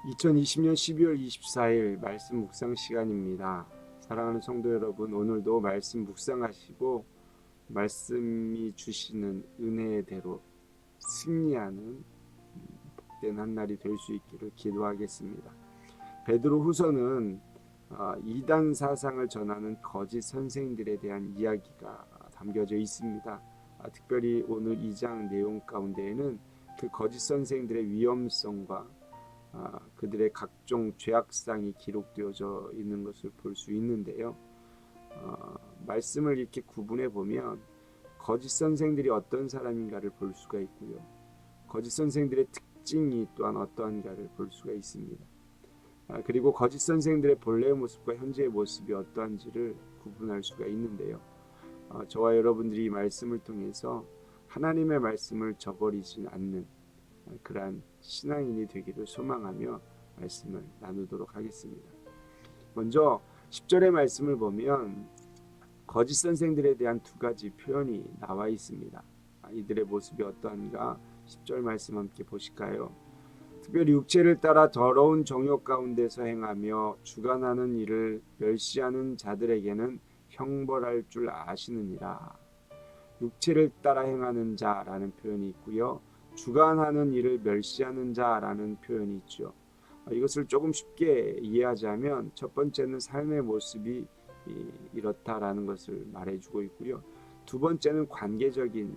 2020년 12월 24일 말씀 묵상 시간입니다. 사랑하는 성도 여러분, 오늘도 말씀 묵상하시고 말씀이 주시는 은혜대로 승리하는 복된 한 날이 될 수 있기를 기도하겠습니다. 베드로 후서는 이단 사상을 전하는 거짓 선생들에 대한 이야기가 담겨져 있습니다. 특별히 오늘 2장 내용 가운데에는 그 거짓 선생들의 위험성과 그들의 각종 죄악상이 기록되어져 있는 것을 볼 수 있는데요. 말씀을 이렇게 구분해 보면 거짓 선생들이 어떤 사람인가를 볼 수가 있고요. 거짓 선생들의 특징이 또한 어떠한가를 볼 수가 있습니다. 그리고 거짓 선생들의 본래의 모습과 현재의 모습이 어떠한지를 구분할 수가 있는데요. 저와 여러분들이 이 말씀을 통해서 하나님의 말씀을 저버리지 않는 그러한 신앙인이 되기를 소망하며 말씀을 나누도록 하겠습니다. 먼저 10절의 말씀을 보면 거짓 선생들에 대한 두 가지 표현이 나와 있습니다. 이들의 모습이 어떠한가 10절 말씀 함께 보실까요? 특별히 육체를 따라 더러운 정욕 가운데서 행하며 주관하는 일을 멸시하는 자들에게는 형벌할 줄 아시느니라. 육체를 따라 행하는 자라는 표현이 있고요. 주관하는 일을 멸시하는 자라는 표현이 있죠. 이것을 조금 쉽게 이해하자면 첫 번째는 삶의 모습이 이렇다라는 것을 말해주고 있고요. 두 번째는 관계적인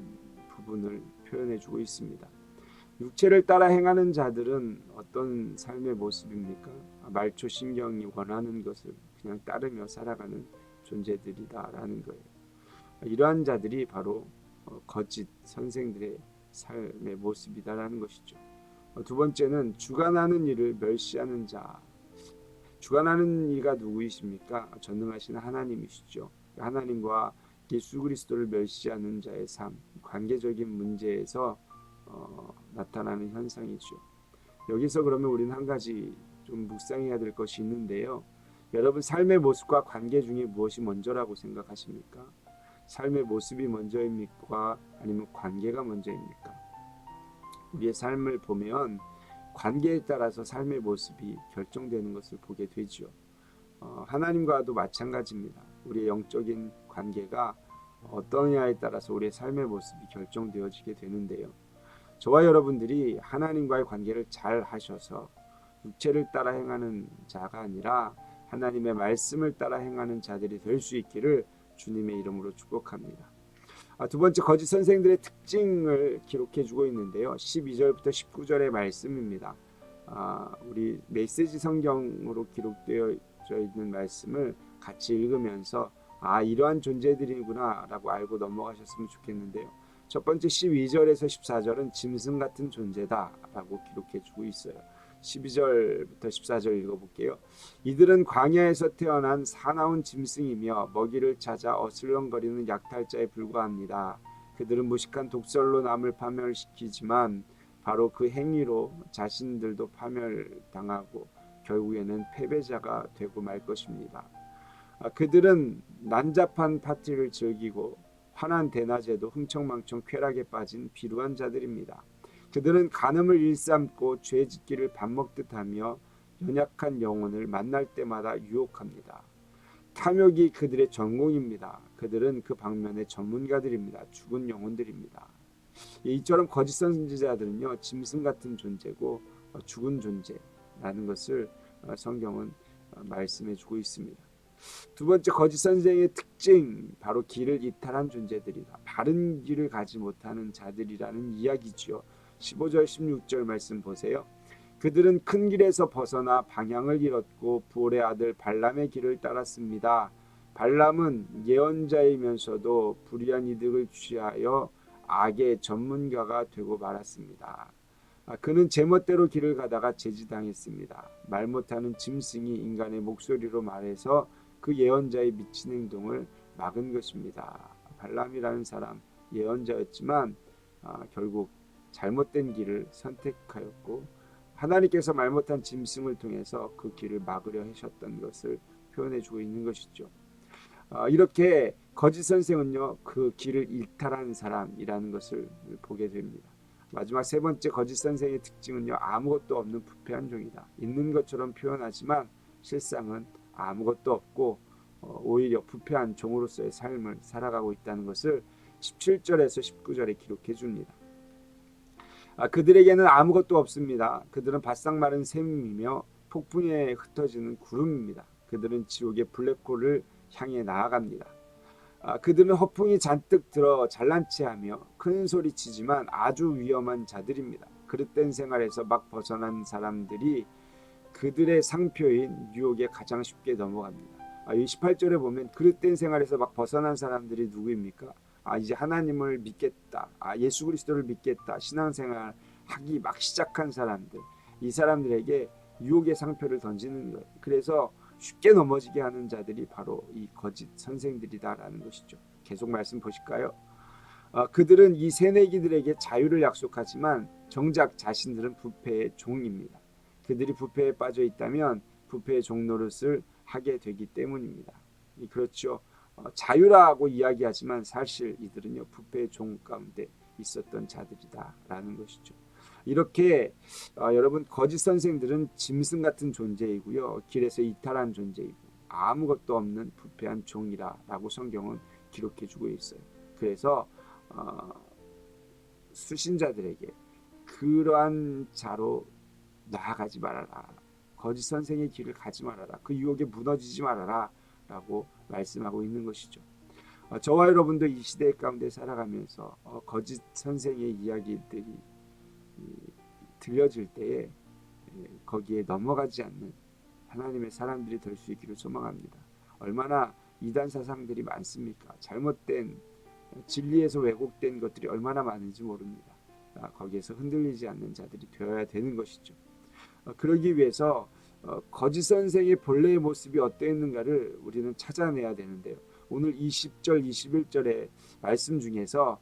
부분을 표현해주고 있습니다. 육체를 따라 행하는 자들은 어떤 삶의 모습입니까? 말초신경이 원하는 것을 그냥 따르며 살아가는 존재들이다라는 거예요. 이러한 자들이 바로 거짓 선생들의 삶의 모습이다라는 것이죠. 두 번째는 주관하는 일을 멸시하는 자. 주관하는 이가 누구이십니까? 전능하신 하나님이시죠. 하나님과 예수 그리스도를 멸시하는 자의 삶, 관계적인 문제에서 나타나는 현상이죠. 여기서 그러면 우리는 한 가지 좀 묵상해야 될 것이 있는데요. 여러분 삶의 모습과 관계 중에 무엇이 먼저라고 생각하십니까? 삶의 모습이 먼저입니까? 아니면 관계가 먼저입니까? 우리의 삶을 보면 관계에 따라서 삶의 모습이 결정되는 것을 보게 되죠. 하나님과도 마찬가지입니다. 우리의 영적인 관계가 어떠냐에 따라서 우리의 삶의 모습이 결정되어지게 되는데요. 저와 여러분들이 하나님과의 관계를 잘 하셔서 육체를 따라 행하는 자가 아니라 하나님의 말씀을 따라 행하는 자들이 될 수 있기를 주님의 이름으로 축복합니다. 두 번째 거짓 선생들의 특징을 기록해주고 있는데요. 12절부터 19절의 말씀입니다. 우리 메시지 성경으로 기록되어 있는 말씀을 같이 읽으면서 이러한 존재들이구나 라고 알고 넘어가셨으면 좋겠는데요. 첫 번째 12절에서 14절은 짐승 같은 존재다 라고 기록해주고 있어요. 12절부터 14절 읽어볼게요. 이들은 광야에서 태어난 사나운 짐승이며 먹이를 찾아 어슬렁거리는 약탈자에 불과합니다. 그들은 무식한 독설로 남을 파멸시키지만 바로 그 행위로 자신들도 파멸당하고 결국에는 패배자가 되고 말 것입니다. 그들은 난잡한 파티를 즐기고 환한 대낮에도 흥청망청 쾌락에 빠진 비루한 자들입니다. 그들은 간음을 일삼고 죄짓기를 밥 먹듯 하며 연약한 영혼을 만날 때마다 유혹합니다. 탐욕이 그들의 전공입니다. 그들은 그 방면의 전문가들입니다. 죽은 영혼들입니다. 이처럼 거짓 선지자들은요, 짐승 같은 존재고 죽은 존재라는 것을 성경은 말씀해주고 있습니다. 두 번째 거짓 선생의 특징, 바로 길을 이탈한 존재들이다. 바른 길을 가지 못하는 자들이라는 이야기죠. 15절 16절 말씀 보세요. 그들은 큰 길에서 벗어나 방향을 잃었고 부올의 아들 발람의 길을 따랐습니다. 발람은 예언자이면서도 불의한 이득을 취하여 악의 전문가가 되고 말았습니다. 그는 제멋대로 길을 가다가 제지당했습니다. 말 못하는 짐승이 인간의 목소리로 말해서 그 예언자의 미친 행동을 막은 것입니다. 발람이라는 사람 예언자였지만 결국 잘못된 길을 선택하였고 하나님께서 말 못한 짐승을 통해서 그 길을 막으려 하셨던 것을 표현해주고 있는 것이죠. 이렇게 거짓 선생은요 그 길을 일탈한 사람이라는 것을 보게 됩니다. 마지막 세 번째 거짓 선생의 특징은요, 아무것도 없는 부패한 종이다. 있는 것처럼 표현하지만 실상은 아무것도 없고 오히려 부패한 종으로서의 삶을 살아가고 있다는 것을 17절에서 19절에 기록해 줍니다. 그들에게는 아무것도 없습니다. 그들은 바싹 마른 샘이며 폭풍에 흩어지는 구름입니다. 그들은 지옥의 블랙홀을 향해 나아갑니다. 그들은 허풍이 잔뜩 들어 잘난 체하며 큰 소리 치지만 아주 위험한 자들입니다. 그릇된 생활에서 막 벗어난 사람들이 그들의 상표인 유혹에 가장 쉽게 넘어갑니다. 이 18절에 보면 그릇된 생활에서 막 벗어난 사람들이 누구입니까? 이제 하나님을 믿겠다, 예수 그리스도를 믿겠다, 신앙생활 하기 막 시작한 사람들, 이 사람들에게 유혹의 상표를 던지는 거예요. 그래서 쉽게 넘어지게 하는 자들이 바로 이 거짓 선생들이다라는 것이죠. 계속 말씀 보실까요? 그들은 이 새내기들에게 자유를 약속하지만 정작 자신들은 부패의 종입니다. 그들이 부패에 빠져 있다면 부패의 종 노릇을 하게 되기 때문입니다. 그렇죠. 자유라고 이야기하지만 사실 이들은요, 부패의 종 가운데 있었던 자들이다라는 것이죠. 이렇게 여러분, 거짓 선생들은 짐승 같은 존재이고요, 길에서 이탈한 존재이고 아무것도 없는 부패한 종이라고 성경은 기록해주고 있어요. 그래서 수신자들에게 그러한 자로 나아가지 말아라, 거짓 선생의 길을 가지 말아라, 그 유혹에 무너지지 말아라 라고 말씀하고 있는 것이죠. 저와 여러분도 이 시대 가운데 살아가면서 거짓 선생의 이야기들이 들려질 때에 거기에 넘어가지 않는 하나님의 사람들이 될 수 있기를 소망합니다. 얼마나 이단 사상들이 많습니까? 잘못된 진리에서 왜곡된 것들이 얼마나 많은지 모릅니다. 거기에서 흔들리지 않는 자들이 되어야 되는 것이죠. 그러기 위해서 거짓 선생의 본래의 모습이 어떠했는가를 우리는 찾아내야 되는데요. 오늘 20절, 21절의 말씀 중에서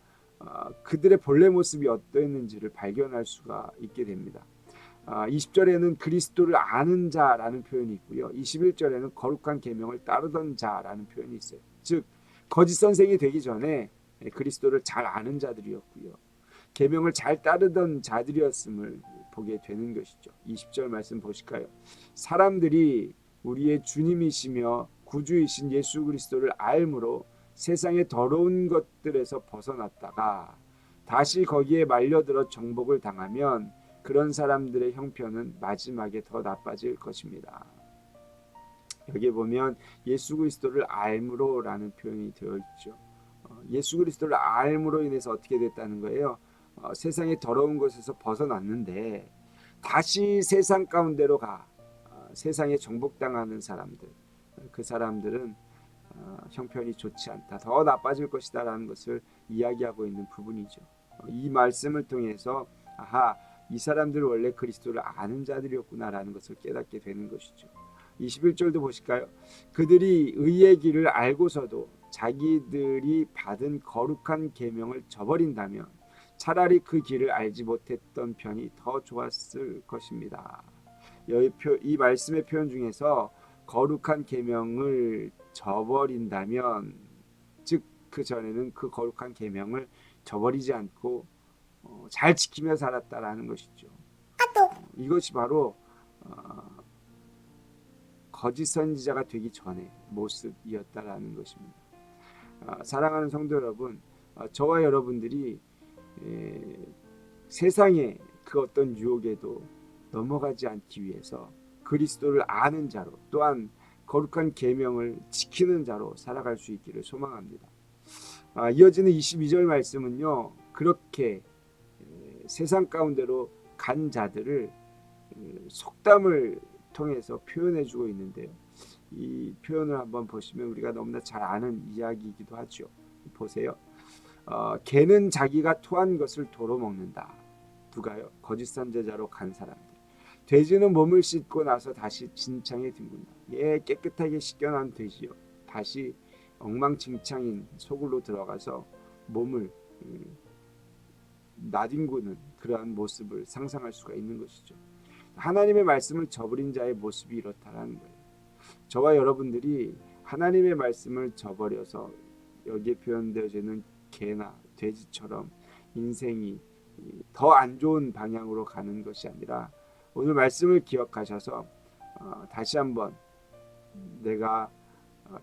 그들의 본래 모습이 어떠했는지를 발견할 수가 있게 됩니다. 20절에는 그리스도를 아는 자라는 표현이 있고요. 21절에는 거룩한 계명을 따르던 자라는 표현이 있어요. 즉 거짓 선생이 되기 전에 그리스도를 잘 아는 자들이었고요, 계명을 잘 따르던 자들이었음을 보게 되는 것이죠. 20절 말씀 보실까요? 사람들이 우리의 주님이시며 구주이신 예수 그리스도를 알므로 세상의 더러운 것들에서 벗어났다가 다시 거기에 말려들어 정복을 당하면 그런 사람들의 형편은 마지막에 더 나빠질 것입니다. 여기에 보면 예수 그리스도를 알므로라는 표현이 되어 있죠. 예수 그리스도를 알므로 인해서 어떻게 됐다는 거예요? 세상의 더러운 것에서 벗어났는데 다시 세상 가운데로 세상에 정복당하는 사람들, 그 사람들은 형편이 좋지 않다, 더 나빠질 것이다 라는 것을 이야기하고 있는 부분이죠. 이 말씀을 통해서 이 사람들 원래 그리스도를 아는 자들이었구나 라는 것을 깨닫게 되는 것이죠. 21절도 보실까요? 그들이 의의 길을 알고서도 자기들이 받은 거룩한 계명을 저버린다면 차라리 그 길을 알지 못했던 편이 더 좋았을 것입니다. 이 말씀의 표현 중에서 거룩한 계명을 저버린다면, 즉 그 전에는 그 거룩한 계명을 저버리지 않고 잘 지키며 살았다라는 것이죠. 이것이 바로 거짓 선지자가 되기 전의 모습이었다라는 것입니다. 사랑하는 성도 여러분, 저와 여러분들이 세상의 그 어떤 유혹에도 넘어가지 않기 위해서 그리스도를 아는 자로, 또한 거룩한 계명을 지키는 자로 살아갈 수 있기를 소망합니다. 이어지는 22절 말씀은요, 그렇게 세상 가운데로 간 자들을 속담을 통해서 표현해주고 있는데요, 이 표현을 한번 보시면 우리가 너무나 잘 아는 이야기이기도 하죠. 보세요. 개는 자기가 토한 것을 도로 먹는다. 누가요? 거짓 선지자로 간 사람들. 돼지는 몸을 씻고 나서 다시 진창에 뒹군다. 깨끗하게 씻겨난 돼지요, 다시 엉망진창인 소굴로 들어가서 몸을 나뒹구는 그러한 모습을 상상할 수가 있는 것이죠. 하나님의 말씀을 저버린 자의 모습이 이렇다라는 거예요. 저와 여러분들이 하나님의 말씀을 저버려서 여기에 표현되어지는 개나 돼지처럼 인생이 더 안 좋은 방향으로 가는 것이 아니라 오늘 말씀을 기억하셔서 다시 한번 내가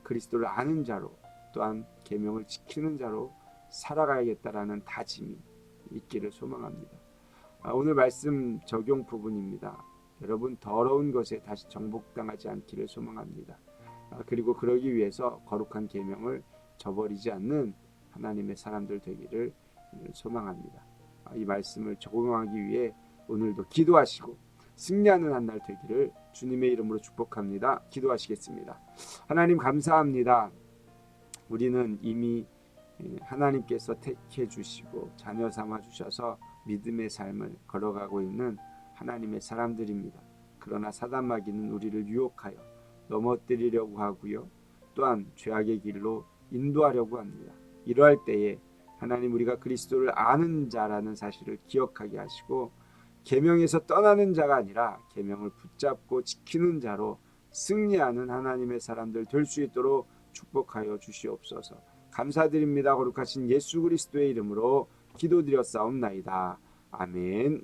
그리스도를 아는 자로 또한 계명을 지키는 자로 살아가야겠다라는 다짐이 있기를 소망합니다. 오늘 말씀 적용 부분입니다. 여러분 더러운 것에 다시 정복당하지 않기를 소망합니다. 그리고 그러기 위해서 거룩한 계명을 저버리지 않는 하나님의 사람들 되기를 소망합니다. 이 말씀을 적용하기 위해 오늘도 기도하시고 승리하는 한 날 되기를 주님의 이름으로 축복합니다. 기도하시겠습니다. 하나님 감사합니다. 우리는 이미 하나님께서 택해 주시고 자녀 삼아 주셔서 믿음의 삶을 걸어가고 있는 하나님의 사람들입니다. 그러나 사단 마귀는 우리를 유혹하여 넘어뜨리려고 하고요. 또한 죄악의 길로 인도하려고 합니다. 이러할 때에 하나님 우리가 그리스도를 아는 자라는 사실을 기억하게 하시고 계명에서 떠나는 자가 아니라 계명을 붙잡고 지키는 자로 승리하는 하나님의 사람들 될 수 있도록 축복하여 주시옵소서. 감사드립니다. 거룩하신 예수 그리스도의 이름으로 기도드렸사옵나이다. 아멘.